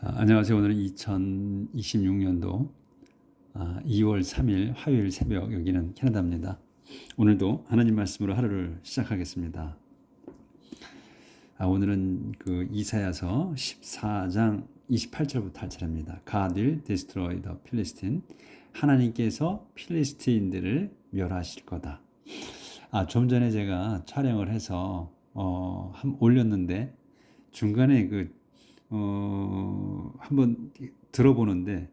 안녕하세요. 오늘은 2026년도 2월 3일 화요일 새벽, 여기는 캐나다입니다. 오늘도 하나님 말씀으로 하루를 시작하겠습니다. 오늘은 그 이사야서 14장 28절부터 할 차례입니다. God will destroy the Philistine. 하나님께서 필리스틴들을 멸하실 거다. 좀 전에 제가 촬영을 해서 올렸는데 중간에 한번 들어보는데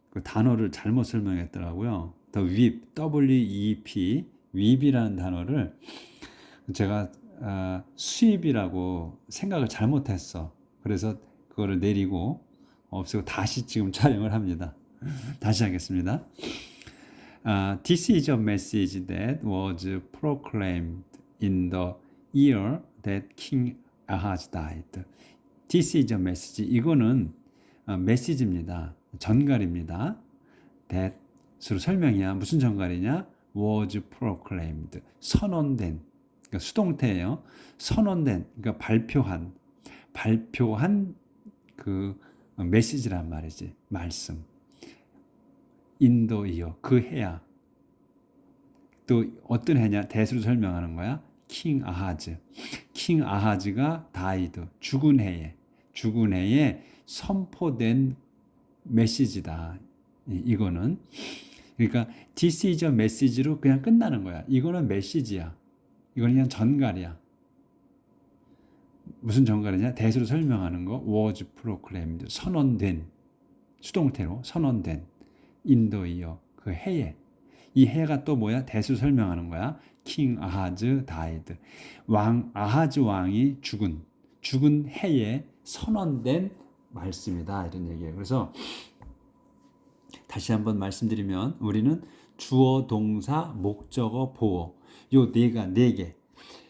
그 단어를 잘못 설명했더라고요. The whip, W-E-P, whip이라는 단어를 제가 수입이라고 생각을 잘못했어. 그래서 그거를 내리고 없애고 다시 지금 촬영을 합니다. 다시 하겠습니다. This is a message that was proclaimed in the year that King Ahaz died. This is a message. 이거는 메시지입니다. 전갈입니다. that으로 설명이야. 무슨 전갈이냐? was proclaimed. 선언된. 그러니까 수동태예요. 선언된. 그러니까 발표한 그 메시지란 말이지. 말씀. in the year. 그 해야. 또 어떤 해냐? 대수로 설명하는 거야. 킹 아하즈. 킹 아하즈가 died. 죽은 해에 선포된 메시지다. 이거는 그러니까 this is a message로 그냥 끝나는 거야. 이거는 메시지야. 이거는 그냥 전갈이야. 무슨 전갈이냐? 대수로 설명하는 거. was proclaimed. 선언된. 수동태로 선언된. in the year. 그 해에. 이 해가 또 뭐야? 대수로 설명하는 거야. king 아하즈 died. 아하즈 왕이 죽은 해에 선언된 말씀이다. 이런 얘기예요. 그래서 다시 한번 말씀드리면 우리는 주어, 동사, 목적어, 보어 요 네 개.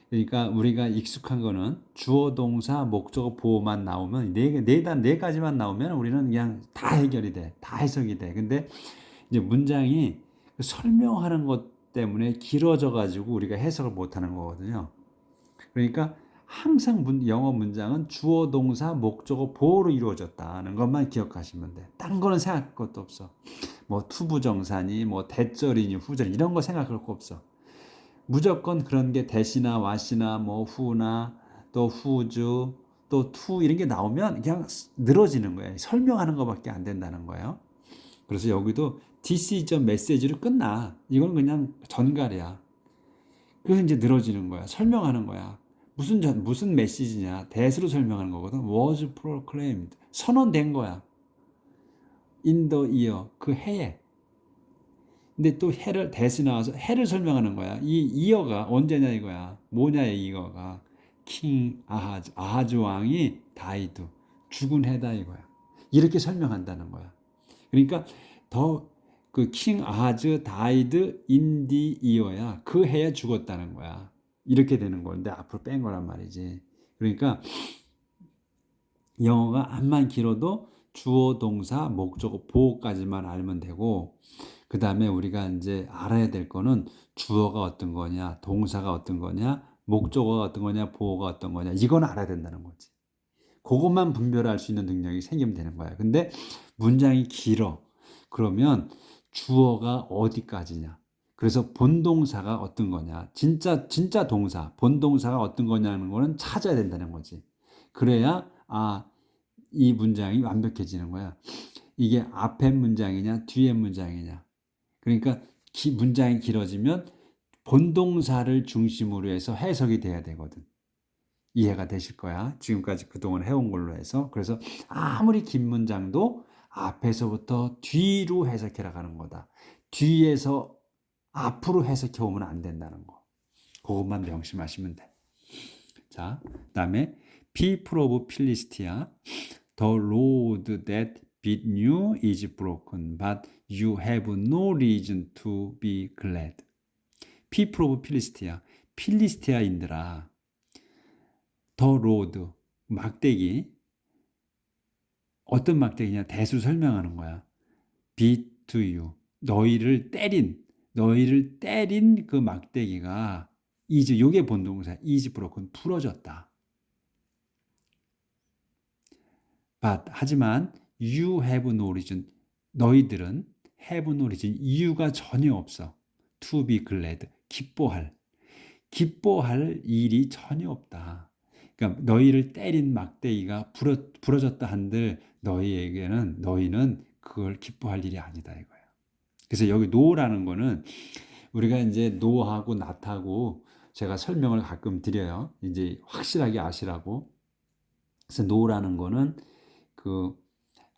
그러니까 우리가 익숙한 거는 주어, 동사, 목적어, 보어만 나오면 네 가지만 나오면 우리는 그냥 다 해결이 돼. 다 해석이 돼. 근데 이제 문장이 설명하는 것 때문에 길어져 가지고 우리가 해석을 못 하는 거거든요. 그러니까 항상 영어 문장은 주어, 동사, 목적어, 보어로 이루어졌다는 것만 기억하시면 돼. 딴 거는 생각할 것도 없어. 뭐 투부정사니, 뭐 대절이니, 후절 이런 거 생각할 거 없어. 무조건 그런 게 대시나 와시나 뭐 후나 또 후주 또 투 이런 게 나오면 그냥 늘어지는 거예요. 설명하는 것밖에 안 된다는 거예요. 그래서 여기도 this is a message로 끝나. 이건 그냥 전갈이야. 그래서 이제 늘어지는 거야. 설명하는 거야. 무슨 메시지냐? 대수로 설명하는 거거든. was proclaimed. 선언된 거야. in the year. 그 해에. 근데 또 해를 대수 나와서 해를 설명하는 거야. 이 이어가 언제냐 이거야. 뭐냐 이거가. 킹 아하즈 왕이 다이드. 죽은 해다 이거야. 이렇게 설명한다는 거야. 그러니까 더 그 킹 아하즈 다이드 인디 이어야. 그 해에 죽었다는 거야. 이렇게 되는 건데 앞으로 뺀 거란 말이지. 그러니까 영어가 암만 길어도 주어, 동사, 목적어, 보어까지만 알면 되고 그 다음에 우리가 이제 알아야 될 거는 주어가 어떤 거냐, 동사가 어떤 거냐, 목적어가 어떤 거냐, 보어가 어떤 거냐 이건 알아야 된다는 거지. 그것만 분별할 수 있는 능력이 생기면 되는 거야. 근데 문장이 길어. 그러면 주어가 어디까지냐? 그래서 본동사가 어떤 거냐? 진짜 동사, 본동사가 어떤 거냐는 거는 찾아야 된다는 거지. 그래야 이 문장이 완벽해지는 거야. 이게 앞에 문장이냐, 뒤에 문장이냐. 그러니까 문장이 길어지면 본동사를 중심으로 해서 해석이 돼야 되거든. 이해가 되실 거야. 지금까지 그동안 해온 걸로 해서. 그래서 아무리 긴 문장도 앞에서부터 뒤로 해석해 나가는 거다. 뒤에서 앞으로 해석해 오면 안 된다는 거. 그것만 명심하시면 돼. 자, 그다음에 people of Philistia, the road that beat you is broken, but you have no reason to be glad. people of Philistia, 필리스티아인들아, the road, 막대기, 어떤 막대기냐? 대수 설명하는 거야. beat to you, 너희를 때린 그 막대기가 is, 요게 본동사, is broken, 부러졌다. But, 하지만 You have no reason. 너희들은 have no reason. 이유가 전혀 없어. To be glad. 기뻐할 일이 전혀 없다. 그러니까 너희를 때린 막대기가 부러졌다 한들 너희는 그걸 기뻐할 일이 아니다 이거예요. 그래서 여기 no라는 거는 우리가 이제 no하고 not하고 제가 설명을 가끔 드려요. 이제 확실하게 아시라고. 그래서 no라는 거는 그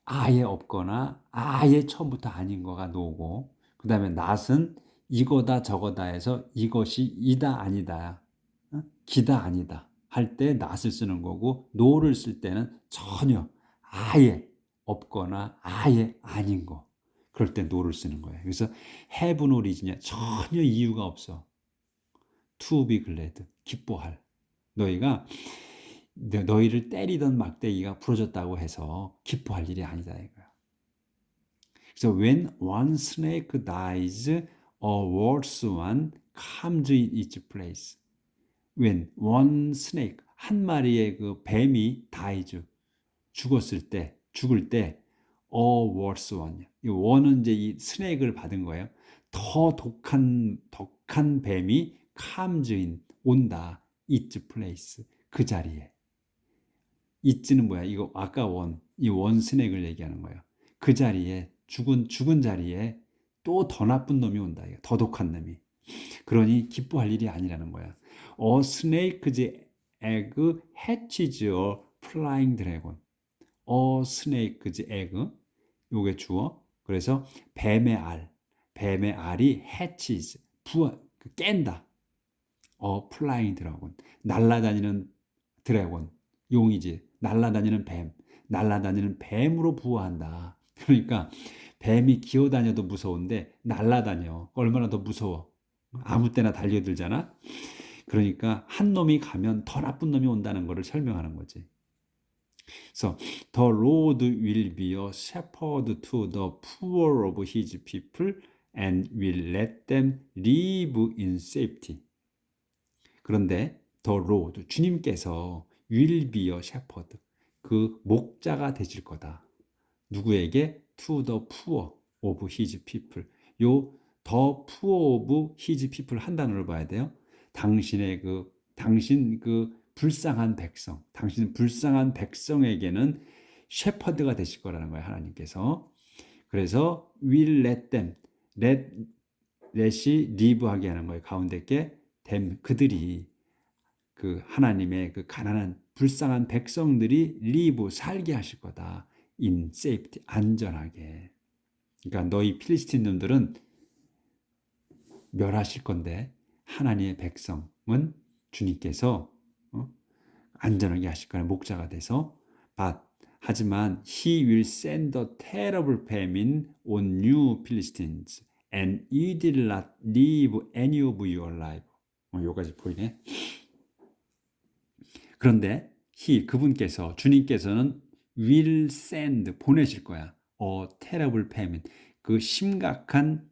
아예 없거나 아예 처음부터 아닌 거가 no고, 그 다음에 not은 이거다 저거다 해서 이것이 이다 아니다, 기다 아니다 할 때 not을 쓰는 거고, no를 쓸 때는 전혀 아예 없거나 아예 아닌 거, 그럴 때 no를 쓰는 거예요. 그래서 have no reason이야. 전혀 이유가 없어. to be glad. 기뻐할. 너희를 때리던 막대기가 부러졌다고 해서 기뻐할 일이 아니다 이거야. 그래서 when one snake dies, a worse one comes in its place. when one snake, 한 마리의 그 뱀이 dies, 죽을 때 a worse one. 이 one은 이제 이 스네이크를 받은 거예요. 더 독한 뱀이 comes in, 온다. its place, 그 자리에. it는 뭐야? 이거 아까 이 원 스낵을 얘기하는 거예요. 그 자리에 죽은 자리에 또 더 나쁜 놈이 온다. 더 독한 놈이. 그러니 기뻐할 일이 아니라는 거야. A snake's egg hatches a flying dragon. A snake's egg. 요게 주어. 그래서 뱀의 알이 hatches, 깬다. A flying dragon. 날아다니는 드래곤. 용이지. 날아다니는 뱀으로 부화한다. 그러니까 뱀이 기어다녀도 무서운데 날아다녀. 얼마나 더 무서워. 아무 때나 달려들잖아. 그러니까 한 놈이 가면 더 나쁜 놈이 온다는 것을 설명하는 거지. 그래서 The Lord will be a shepherd to the poor of his people and will let them live in safety. 그런데 The Lord, 주님께서 will be a shepherd, 그 목자가 되실 거다. 누구에게? To the poor of his people. 요 the poor of his people 한 단어를 봐야 돼요. 당신 불쌍한 백성, 당신 불쌍한 백성에게는 셰퍼드가 되실 거라는 거예요, 하나님께서. 그래서 will let them, let이 live하게 하는 거예요. 가운데 게 them, 그들이, 그 하나님의 그 가난한 불쌍한 백성들이 live, 살게 하실 거다. in safety, 안전하게. 그러니까 너희 필리스틴 놈들은 멸하실 건데 하나님의 백성은 주님께서 안전하게 하실 거예요. 목자가 돼서. 하지만 he will send a terrible famine on you Philistines and you did not leave any of your life. 여기까지 보이네. 그런데 그분께서, 주님께서는 will send, 보내실 거야. terrible famine, 그 심각한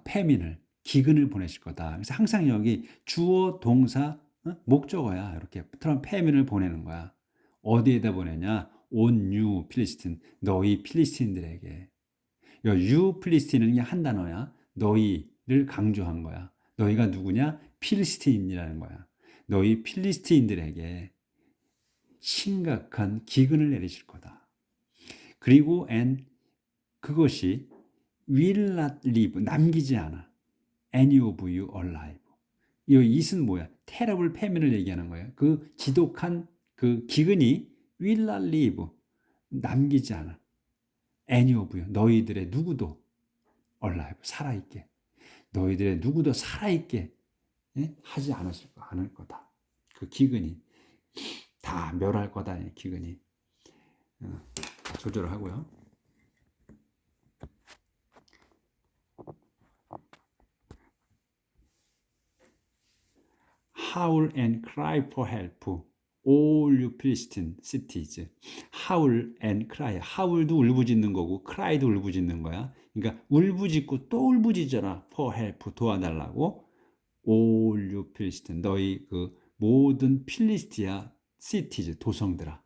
패민을, 기근을 보내실 거다. 그래서 항상 여기 주어, 동사, 목적어야. 이렇게 패민을 보내는 거야. 어디에다 보내냐? on you 필리스틴, 너희 필리스틴들에게. you 필리스틴은 한 단어야. 너희를 강조한 거야. 너희가 누구냐? 필리스틴이라는 거야. 너희 필리스틴들에게 심각한 기근을 내리실 거다. 그리고 그것이 will not leave, 남기지 않아. any of you alive. 이 it은 뭐야? terrible famine을 얘기하는 거예요. 그 지독한 그 기근이 will not leave, 남기지 않아. any of you, 너희들의 누구도 alive, 살아있게. 너희들의 누구도 살아있게 하지 않을 거다. 그 기근이 다 멸할 거다. 기근이. 조절을 하고요. Howl and cry for help, all you Philistine cities. Howl and cry. howl도 울부짖는 거고 cry도 울부짖는 거야. 그러니까 울부짖고 또 울부짖어라. for help, 도와달라고. all you Philistine, 너희 그 모든 필리스티아 cities, 도성들아.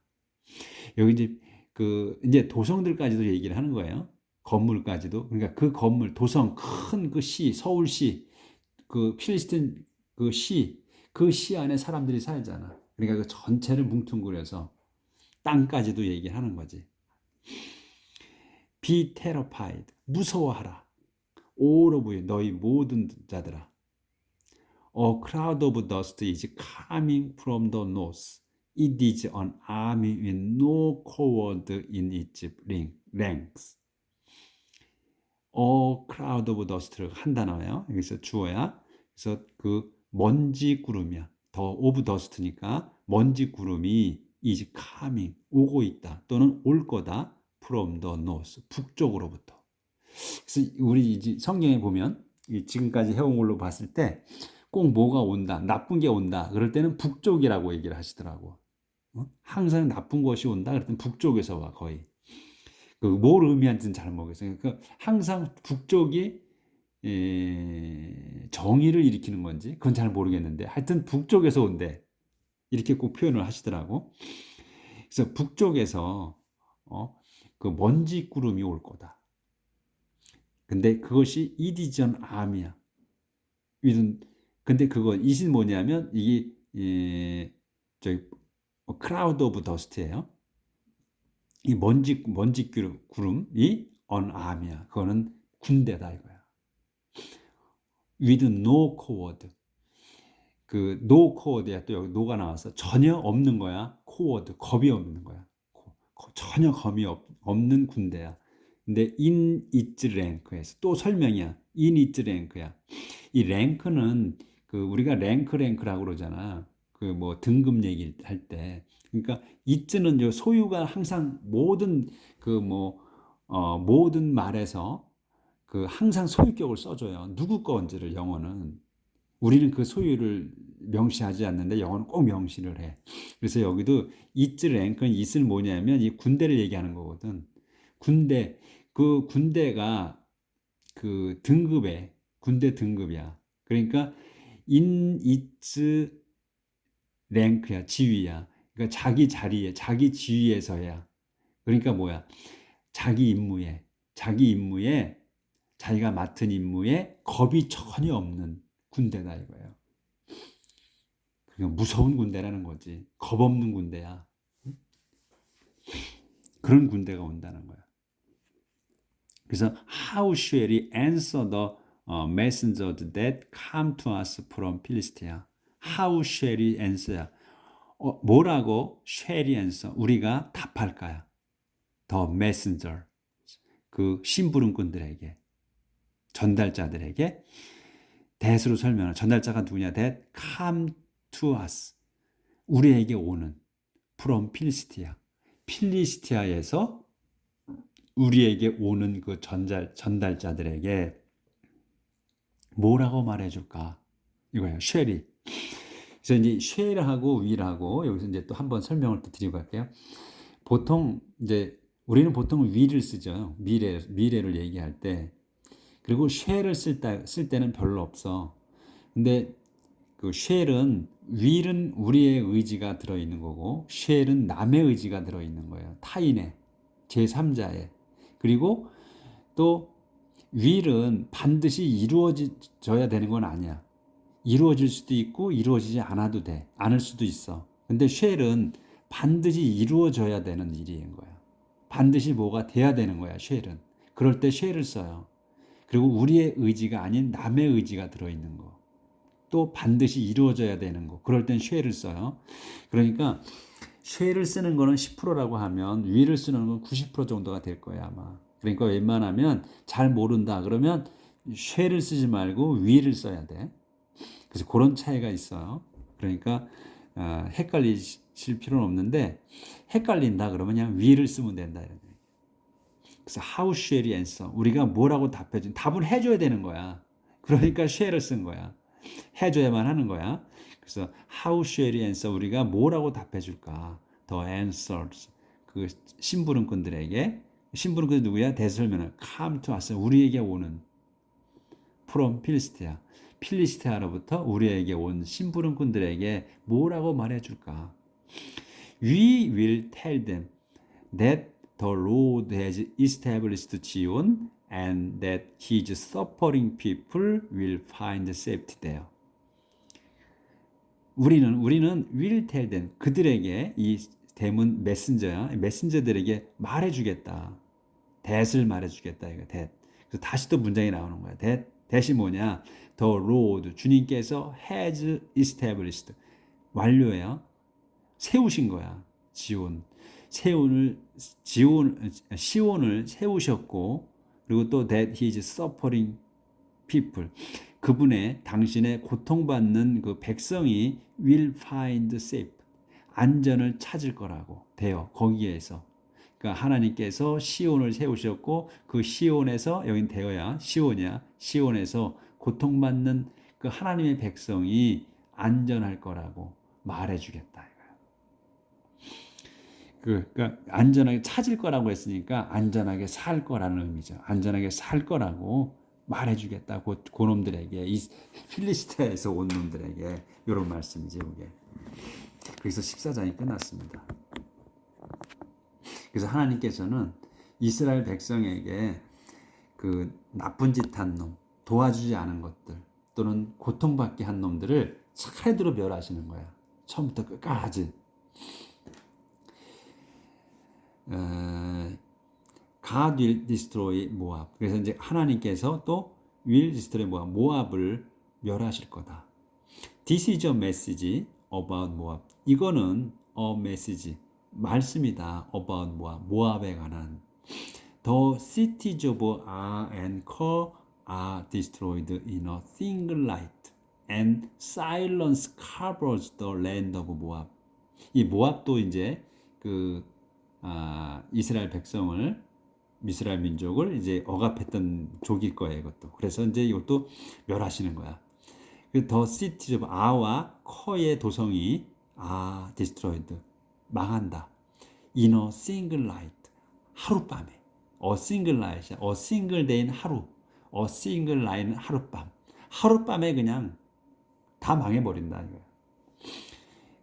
여기 이제 그 이제 도성들까지도 얘기를 하는 거예요. 건물까지도. 그러니까 그 건물, 도성, 큰 그 시, 서울시, 그 필리스틴 그 시 안에 사람들이 살잖아. 그러니까 그 전체를 뭉뚱그려서 땅까지도 얘기하는 거지. Be terrified. 무서워하라. All of you, 너희 모든 자들아. A cloud of dust is coming from the north. It is an army with no coward in its ranks. A cloud of dust를 한 단어예요. 여기서 주어야. 그래서 그 먼지 구름이야. 더 오브 더스트니까 먼지 구름이 is coming 오고 있다. 또는 올 거다. from the north 북쪽으로부터. 그래서 우리 이제 성경에 보면 지금까지 해온 걸로 봤을 때 꼭 뭐가 온다, 나쁜 게 온다. 그럴 때는 북쪽이라고 얘기를 하시더라고. 항상 나쁜 것이 온다. 그럴 때는 북쪽에서 와 거의. 그 뭘 의미하는지는 잘 모르겠어요. 그러니까 항상 북쪽이 정의를 일으키는 건지 그건 잘 모르겠는데 하여튼 북쪽에서 온대. 이렇게 꼭 표현을 하시더라고. 그래서 북쪽에서 그 먼지 구름이 올 거다. 근데 그것이 이디전 암이야. 근데 그거 이신 뭐냐면 이게 저기 크라우드 오브 더스트예요. 이 먼지 구름이 on arm이야. 그거는 군대다 이거야. With no coward. 그 no coward야. 또 여기 no가 나와서 전혀 없는 거야. coward 겁이 없는 거야. 전혀 겁이 없는 군대야. 근데 in its rank에서 또 설명이야. in its rank야. 이 랭크는 그 우리가 랭크라고 그러잖아. 그 뭐 등급 얘기할 때. 그러니까 it는 요 소유가 항상 모든 그 모든 말에서 그 항상 소유격을 써줘요. 누구 건지를 영어는. 우리는 그 소유를 명시하지 않는데 영어는 꼭 명시를 해. 그래서 여기도 its rank는 it은 뭐냐면 이 군대를 얘기하는 거거든. 그 군대가 그 군대 등급이야. 그러니까 in its rank야, 지위야. 그러니까 자기 자리에, 자기 지위에서야. 그러니까 뭐야? 자기 임무에, 자기가 맡은 임무에 겁이 전혀 없는 군대다 이거예요. 그러니까 무서운 군대라는 거지. 겁 없는 군대야. 그런 군대가 온다는 거야. 그래서 how shall we answer the messengers that come to us from Philistia? How shall we answer? 뭐라고 shall we answer? 우리가 답할까요? The messenger. 그 심부름꾼들에게, 전달자들에게 that으로 설명하는 전달자가 누구냐? that come to us. 우리에게 오는 from Philistia. 필리스티아에서 우리에게 오는 그 전달자들에게 뭐라고 말해줄까? 이거예요. 쉘이. 그래서 이제 쉘하고 위라고 여기서 이제 또 한번 설명을 또 드리고 갈게요. 보통 이제 우리는 보통 위를 쓰죠. 미래를 얘기할 때. 그리고 쉘을 쓸 때는 별로 없어. 근데 그 쉘은 윌은 우리의 의지가 들어있는 거고 쉘은 남의 의지가 들어있는 거예요. 타인의, 제3자의. 그리고 또 윌은 반드시 이루어져야 되는 건 아니야. 이루어질 수도 있고 이루어지지 않을 수도 있어. 근데 쉘은 반드시 이루어져야 되는 일인 거야. 반드시 뭐가 돼야 되는 거야, 쉘은. 그럴 때 쉘을 써요. 그리고 우리의 의지가 아닌 남의 의지가 들어있는 거. 또 반드시 이루어져야 되는 거. 그럴 땐 쉘을 써요. 그러니까 쉘을 쓰는 거는 10%라고 하면 위를 쓰는 건 90% 정도가 될 거야 아마. 그러니까 웬만하면 잘 모른다 그러면 쉘을 쓰지 말고 위를 써야 돼. 그래서 그런 차이가 있어요. 그러니까 헷갈리실 필요는 없는데 헷갈린다 그러면 그냥 위를 쓰면 된다. 그래서 how shall we answer? 우리가 뭐라고 답해준? 답을 해줘야 되는 거야. 그러니까 shall을 쓴 거야. 해줘야만 하는 거야. 그래서 how shall we answer? 우리가 뭐라고 답해줄까? The answers. 그 심부름꾼들에게 누구야? 대설면을 come to us. 우리에게 오는 from 필리스티아. 필리스티아로부터 우리에게 온 심부름꾼들에게 뭐라고 말해줄까? We will tell them that the Lord has established 지온 and that his suffering people will find safety there. 우리는 will tell them 그들에게 이 댐은 메신저들에게 말해주겠다. that을 말해주겠다 이거 that. 그래서 다시 또 문장이 나오는 거야. that이 뭐냐? The Lord 주님께서 has established 완료해요. 세우신 거야. 시온을 세우셨고 그리고 또 that his suffering people 그분의 당신의 고통받는 그 백성이 will find safe 안전을 찾을 거라고 돼요. 거기에서 그러니까 하나님께서 시온을 세우셨고 그 시온에서 여긴 되어야 시온이야. 시온에서 고통받는 그 하나님의 백성이 안전할 거라고 말해주겠다 이거야. 그러니까 안전하게 찾을 거라고 했으니까 안전하게 살 거라는 의미죠. 안전하게 살 거라고 말해주겠다. 고놈들에게 이 필리스트에서 온 놈들에게 이런 말씀이지 이게. 그래서 14장이 끝났습니다. 그래서 하나님께서는 이스라엘 백성에게 그 나쁜 짓 한 놈, 도와주지 않은 것들 또는 고통받게 한 놈들을 차례대로 멸하시는 거야. 처음부터 끝까지. God will destroy 모압. 그래서 이제 하나님께서 또 will destroy 모압을 멸하실 거다. This is a message about 모압. 이거는 a message 말씀이다. about 모압에 관한. The cities of Ar and Kir are destroyed in a single night, and silence covers the land of 모압. 이 모압도 이제 이스라엘 백성을 이스라엘 민족을 이제 억압했던 족일 거예요. 이것도. 그래서 이제 이것도 멸하시는 거야. 더 시티즈 오브 아와 커의 도성이 destroyed 망한다. In a single night 하룻밤에 a single night a single day는 하루 a single night는 하룻밤 하룻밤에 그냥 다 망해버린다 이거야.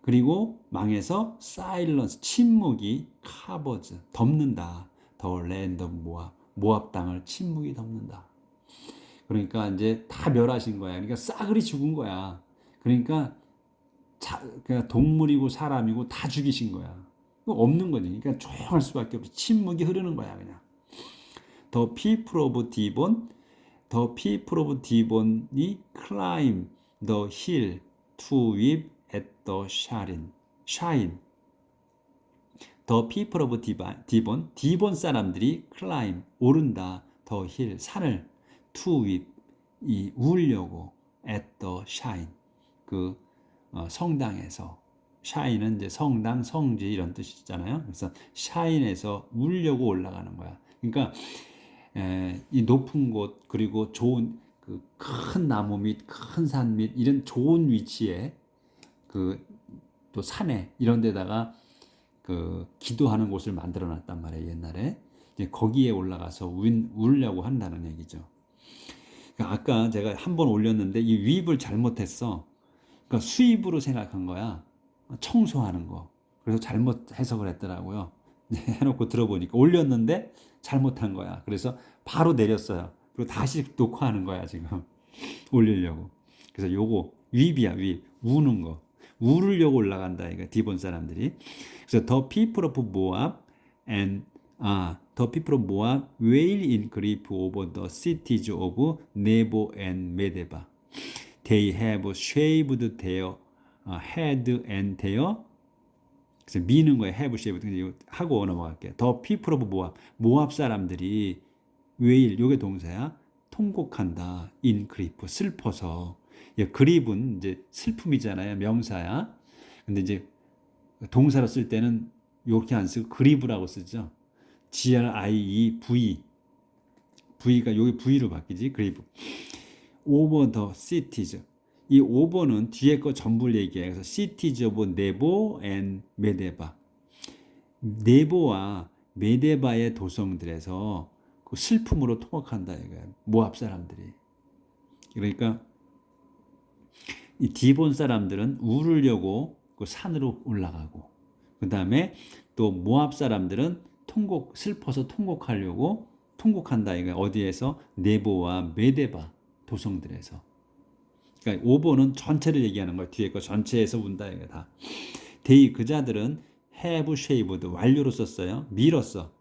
그리고 망해서 silence 침묵이 covers 덮는다. The land of 모압 땅을 침묵이 덮는다. 그러니까 이제 다 멸하신 거야. 그러니까 싸그리 죽은 거야. 그러니까 그냥 동물이고 사람이고 다 죽이신 거야. 없는 거지. 그러니까 조용할 수밖에 없어. 침묵이 흐르는 거야 그냥. The people of Dibon이 climb the hill to weep at the shrine. The people of 디본 사람들이 climb 오른다. the hill 산을 to weep 이 울려고 at the shrine 그 성당에서 shine은 이제 성당 성지 이런 뜻이잖아요. 그래서 shine에서 울려고 올라가는 거야. 그러니까 이 높은 곳 그리고 좋은 그 큰 나무 및 큰 산 및 이런 좋은 위치에 그 또 산에 이런 데다가 그 기도하는 곳을 만들어 놨단 말이에요. 옛날에 이제 거기에 올라가서 울려고 한다는 얘기죠. 그러니까 아까 제가 한번 올렸는데 이 위입을 잘못했어. 그러니까 수입으로 생각한 거야. 청소하는 거. 그래서 잘못 해석을 했더라고요. 해놓고 들어보니까 올렸는데 잘못한 거야. 그래서 바로 내렸어요. 그리고 다시 녹화하는 거야 지금 올리려고. 그래서 요거 위입이야 위입 우는 거. 울으려고 올라간다 이거 디본 사람들이. 그래서 the people of Moab and the people of Moab wail in grief over the cities of Nebo and Medeba. They have shaved their head and their 그래서 미는 거에 have shaved 하고 넘어갈게요. The people of Moab 모압 사람들이 wail 요게 동사야. 통곡한다. in grief 슬퍼서. 그립은 이제 슬픔이잖아요. 명사야. 근데 이제 동사로 쓸 때는 이렇게 안 쓰고 그립이라고 쓰죠. GRIEV. V가 여기 V로 바뀌지. 그립. over the cities. 이 over는 뒤에 거 전부를 얘기해요. 그래서 cities of Nebo and Medeba. 네보와 메데바의 도성들에서 그 슬픔으로 통곡한다 이거야. 모압 사람들이. 그러니까 이 디본 사람들은 울으려고 그 산으로 올라가고 그 다음에 또 모압 사람들은 슬퍼서 통곡하려고 통곡한다. 이거 어디에서? 네보와 메데바 도성들에서. 그러니까 오보는 전체를 얘기하는 거야. 뒤에 거 전체에서 운다 이거 다. 데이 그자들은 have shaved 완료로 썼어요. 밀었어.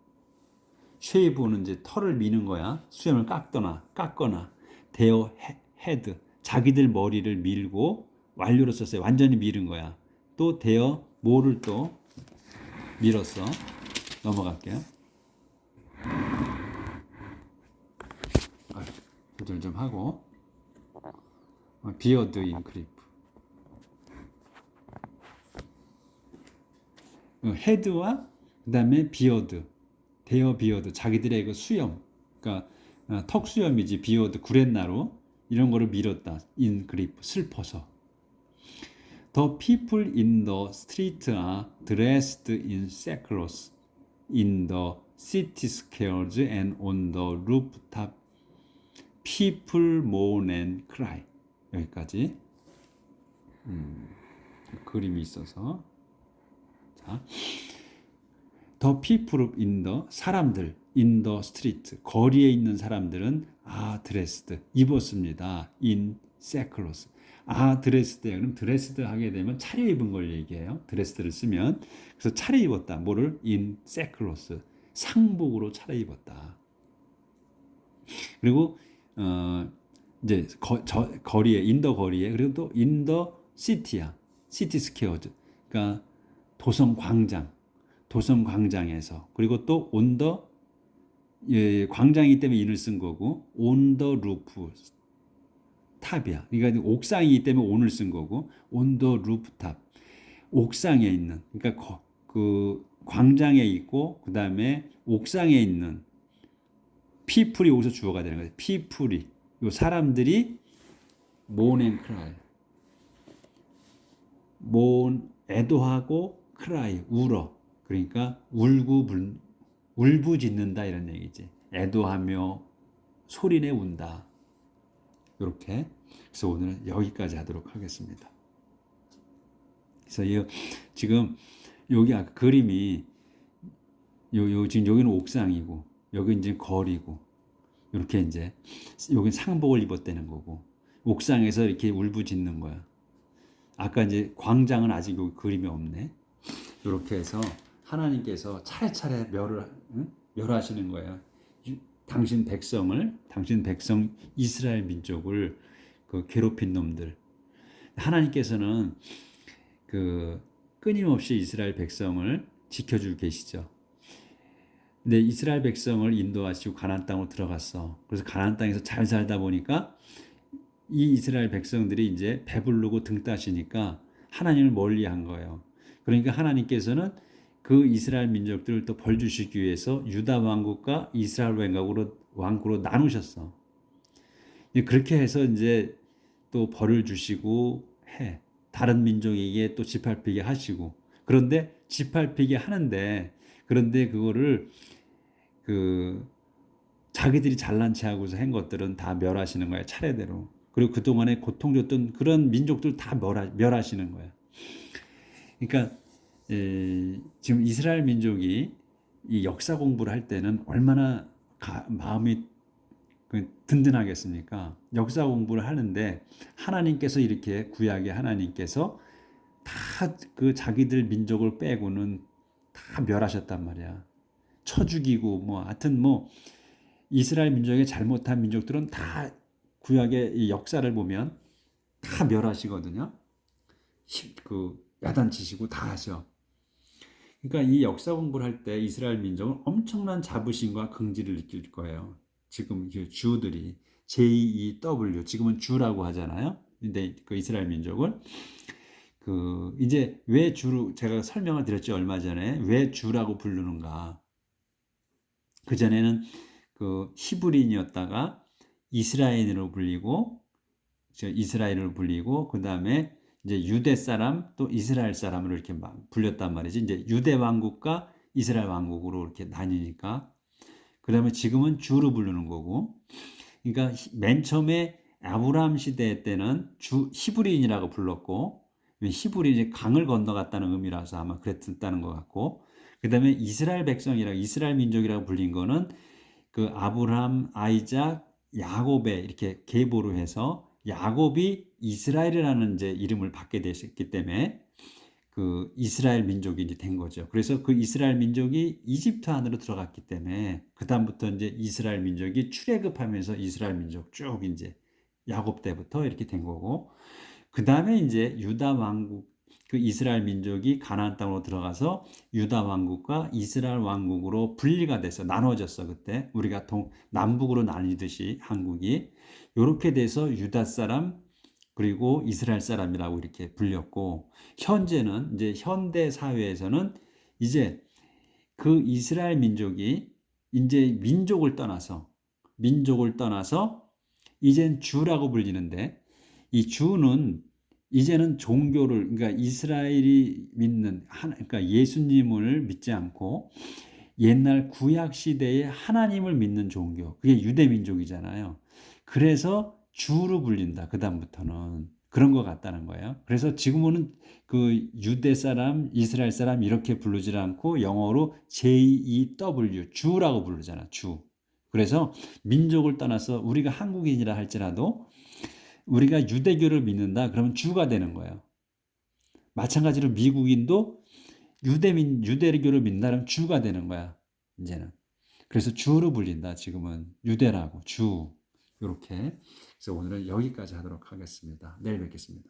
shave는 이제 털을 미는 거야. 수염을 깎거나. their head 자기들 머리를 밀고 완료로 썼어요. 완전히 밀은 거야. 또 their 뭐를 또 밀었어. 넘어갈게요. 조절 좀 하고. beard in clip. 헤드와 그다음에 비어드, 대어 비어드, 자기들의 그 수염, 그러니까 턱 수염이지 비어드, 구렛나루 이런 거를 밀었다. in grip, 슬퍼서. The people in the street are dressed in sackcloth in the city squares and on the rooftop. People mourn and cry. 여기까지. 그림이 있어서. 자, the people in the 사람들 in the street 거리에 있는 사람들은 dressed 입었습니다. in sackcloth. dressed. 그럼 dressed 하게 되면 차려입은 걸 얘기해요. dressed를 쓰면 그래서 차려입었다. 뭐를? in sackcloth 상복으로 차려입었다. 그리고 이제 거리에 in the 거리에 그리고 또 in the city야. city squares. 그러니까 도성 광장에서 그리고 또 on the 광장이기 때문에 in을 쓴 거고 on the roof 탑이야. 그러니까 옥상이기 때문에 on을 쓴 거고 on the rooftop 옥상에 있는 그러니까 그 광장에 있고 그 다음에 옥상에 있는 people이 여기서 주어가 되는 거예요. people이 요 사람들이 mourn and cry mourn 애도하고 cry 울어. 그러니까 울부짖는다 이런 얘기지. 애도하며 소리내 운다. 이렇게. 그래서 오늘은 여기까지 하도록 하겠습니다. 그래서 지금 여기 아까 그림이 지금 여기는 옥상이고 여기 이제 거리고 이렇게 이제 여기 상복을 입었다는 거고 옥상에서 이렇게 울부짖는 거야. 아까 이제 광장은 아직 여기 그림이 없네. 이렇게 해서 하나님께서 차례차례 멸하시는 거예요. 당신 백성 이스라엘 민족을 그 괴롭힌 놈들. 하나님께서는 그 끊임없이 이스라엘 백성을 지켜주고 계시죠. 근데 이스라엘 백성을 인도하시고 가나안 땅으로 들어갔어. 그래서 가나안 땅에서 잘 살다 보니까 이 이스라엘 백성들이 이제 배부르고 등 따시니까 하나님을 멀리한 거예요. 그러니까 하나님께서는 그 이스라엘 민족들을 또 벌 주시기 위해서 유다 왕국과 이스라엘 왕국으로 나누셨어. 그렇게 해서 이제 또 벌을 주시고 해. 다른 민족에게 또 지팔피게 하시고. 그런데 지팔피게 하는데 그런데 그거를 자기들이 잘난 체 하고서 한 것들은 다 멸하시는 거야. 차례대로. 그리고 그동안에 고통 줬던 그런 민족들 다 멸하시는 거야. 그러니까 지금 이스라엘 민족이 이 역사 공부를 할 때는 얼마나 마음이 든든하겠습니까? 역사 공부를 하는데 하나님께서 이렇게 구약의 하나님께서 다 그 자기들 민족을 빼고는 다 멸하셨단 말이야. 쳐 죽이고 하여튼 이스라엘 민족의 잘못한 민족들은 다 구약의 이 역사를 보면 다 멸하시거든요. 야단치시고 다 하셔. 그러니까 이 역사 공부를 할 때 이스라엘 민족은 엄청난 자부심과 긍지를 느낄 거예요. 지금 주들이 JEW 지금은 주라고 하잖아요. 근데 그 이스라엘 민족을 이제 왜 주로 제가 설명을 드렸죠 얼마 전에 왜 주라고 부르는가. 그 전에는 히브리인이었다가 이스라엘으로 불리고 그 다음에 이제 유대 사람 또 이스라엘 사람으로 이렇게 불렸단 말이지. 이제 유대 왕국과 이스라엘 왕국으로 이렇게 나뉘니까. 그다음에 지금은 주로 부르는 거고. 그러니까 맨 처음에 아브라함 시대 때는 히브리인이라고 불렀고, 히브리인이 강을 건너갔다는 의미라서 아마 그랬다는 것 같고, 그다음에 이스라엘 백성이라고 이스라엘 민족이라고 불린 거는 그 아브라함, 아이작, 야곱의 이렇게 계보로 해서 야곱이 이스라엘이라는 이제 이름을 받게 됐기 때문에 그 이스라엘 민족이 이제 된 거죠. 그래서 그 이스라엘 민족이 이집트 안으로 들어갔기 때문에 그다음부터 이제 이스라엘 민족이 출애굽하면서 이스라엘 민족 쭉 이제 야곱 때부터 이렇게 된 거고, 그다음에 이제 유다 왕국, 그 이스라엘 민족이 가나안 땅으로 들어가서 유다 왕국과 이스라엘 왕국으로 분리가 돼서 나눠졌어. 그때 우리가 남북으로 나뉘듯이 한국이 요렇게 돼서 유다 사람 그리고 이스라엘 사람이라고 이렇게 불렸고, 현재는 이제 현대 사회에서는 이제 그 이스라엘 민족이 이제 민족을 떠나서 이젠 주라고 불리는데, 이 주는 이제는 종교를, 그러니까 이스라엘이 믿는 그러니까 예수님을 믿지 않고 옛날 구약 시대의 하나님을 믿는 종교, 그게 유대 민족이잖아요. 그래서 주로 불린다. 그다음부터는 그런 것 같다는 거예요. 그래서 지금은 그 유대 사람, 이스라엘 사람 이렇게 부르지 않고 영어로 JEW, 주라고 부르잖아. 주. 그래서 민족을 떠나서 우리가 한국인이라 할지라도 우리가 유대교를 믿는다 그러면 주가 되는 거예요. 마찬가지로 미국인도 유대교를 믿는다면 주가 되는 거야. 이제는. 그래서 주로 불린다. 지금은 유대라고 주. 이렇게. 그래서 오늘은 여기까지 하도록 하겠습니다. 내일 뵙겠습니다.